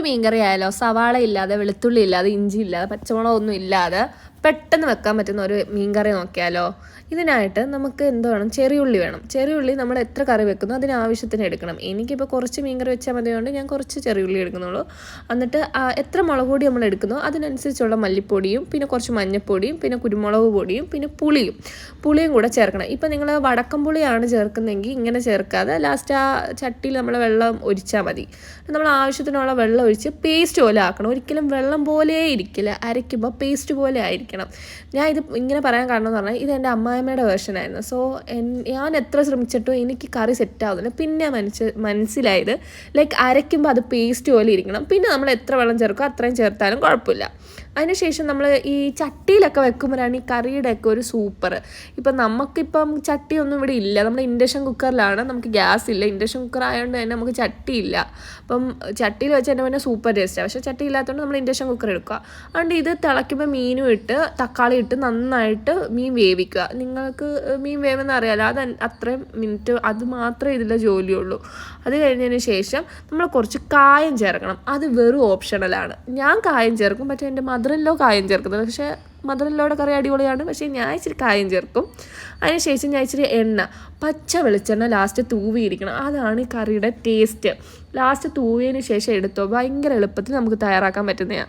മീൻ കറി ആയാലോ സവാള ഇല്ലാതെ വെളുത്തുള്ളി ഇല്ലാതെ ഇഞ്ചി ഇല്ലാതെ പച്ചമുളകൊന്നും ഇല്ലാതെ പെട്ടെന്ന് വെക്കാൻ പറ്റുന്ന ഒരു മീൻ കറി നോക്കിയാലോ. ഇതിനായിട്ട് നമുക്ക് എന്ത് വേണം, ചെറിയുള്ളി വേണം. ചെറിയുള്ളി നമ്മൾ എത്ര കറി വെക്കുന്നു അതിനാവശ്യത്തിന് എടുക്കണം. എനിക്കിപ്പോൾ കുറച്ച് മീൻ കറി വെച്ചാൽ മതിയുകൊണ്ട് ഞാൻ കുറച്ച് ചെറിയുള്ളി എടുക്കുന്നുള്ളൂ. എന്നിട്ട് എത്ര മുളക് പൊടി നമ്മൾ എടുക്കുന്നോ അതിനനുസരിച്ചുള്ള മല്ലിപ്പൊടിയും പിന്നെ കുറച്ച് മഞ്ഞൾപ്പൊടിയും പിന്നെ കുരുമുളക് പൊടിയും പിന്നെ പുളിയും കൂടെ ചേർക്കണം. ഇപ്പം നിങ്ങൾ വടക്കം പുളിയാണ് ചേർക്കുന്നതെങ്കിൽ ഇങ്ങനെ ചേർക്കാതെ ലാസ്റ്റ് ആ ചട്ടിയിൽ നമ്മൾ വെള്ളം ഒഴിച്ചാൽ മതി. നമ്മൾ ആവശ്യത്തിനുള്ള വെള്ളം ഒഴിച്ച് പേസ്റ്റ് പോലെ ആക്കണം. ഒരിക്കലും വെള്ളം പോലെ ഇരിക്കില്ല, അരയ്ക്കുമ്പോൾ പേസ്റ്റ് പോലെ ആയിരിക്കണം. ഞാൻ ഇത് ഇങ്ങനെ പറയാൻ കാരണം എന്ന് പറഞ്ഞാൽ ഇത് എൻ്റെ അമ്മായിമ്മയുടെ വേർഷനായിരുന്നു. സോ ഞാൻ എത്ര ശ്രമിച്ചിട്ടും എനിക്ക് കറി സെറ്റാവുന്നില്ല. പിന്നെ മനസ്സിലായത് ലൈക്ക് അരയ്ക്കുമ്പോൾ അത് പേസ്റ്റ് പോലെ ഇരിക്കണം. പിന്നെ നമ്മൾ എത്ര വെള്ളം ചേർക്കും അത്രയും ചേർത്താലും കുഴപ്പമില്ല. അതിനുശേഷം നമ്മൾ ഈ ചട്ടിയിലൊക്കെ വെക്കുമ്പോഴാണ് ഈ കറിയുടെയൊക്കെ ഒരു സൂപ്പർ. ഇപ്പം നമുക്കിപ്പം ചട്ടിയൊന്നും ഇവിടെ ഇല്ല, നമ്മൾ ഇൻഡക്ഷൻ കുക്കറിലാണ്, നമുക്ക് ഗ്യാസ് ഇല്ല. ഇൻഡക്ഷൻ കുക്കർ ആയതുകൊണ്ട് തന്നെ നമുക്ക് ചട്ടിയില്ല. അപ്പം ചട്ടിയിൽ വെച്ച് തന്നെ പിന്നെ സൂപ്പർ ടേസ്റ്റാണ്. പക്ഷേ ചട്ടി ഇല്ലാത്തതുകൊണ്ട് നമ്മൾ ഇൻഡക്ഷൻ കുക്കർ എടുക്കുക. അതുകൊണ്ട് ഇത് തിളയ്ക്കുമ്പോൾ മീനും ഇട്ട് തക്കാളി ഇട്ട് നന്നായിട്ട് മീൻ വേവിക്കുക. നിങ്ങൾക്ക് മീൻ വേവെന്ന് അറിയാമല്ലോ, അത് അത്രയും മിനിറ്റ് അത് മാത്രമേ ഇതിലെ ജോലിയുള്ളൂ. അത് കഴിഞ്ഞതിന് ശേഷം നമ്മൾ കുറച്ച് കായം ചേർക്കണം. അത് വെറും ഓപ്ഷണലാണ്. ഞാൻ കായം ചേർക്കും, പക്ഷേ എൻ്റെ മദറിലോ കായം ചേർക്കുന്നത്. പക്ഷേ മദറിലോയുടെ കറി അടിപൊളിയാണ്, പക്ഷേ ഞാൻ ഇച്ചിരി കായം ചേർക്കും. അതിനുശേഷം ഞാൻ ഇച്ചിരി എണ്ണ, പച്ച വെളിച്ചെണ്ണ ലാസ്റ്റ് തൂവിയിരിക്കണം. അതാണ് ഈ കറിയുടെ ടേസ്റ്റ്. ലാസ്റ്റ് തൂവിയതിന് ശേഷം എടുത്തോ, ഭയങ്കര എളുപ്പത്തിൽ നമുക്ക് തയ്യാറാക്കാൻ പറ്റുന്നതാണ്.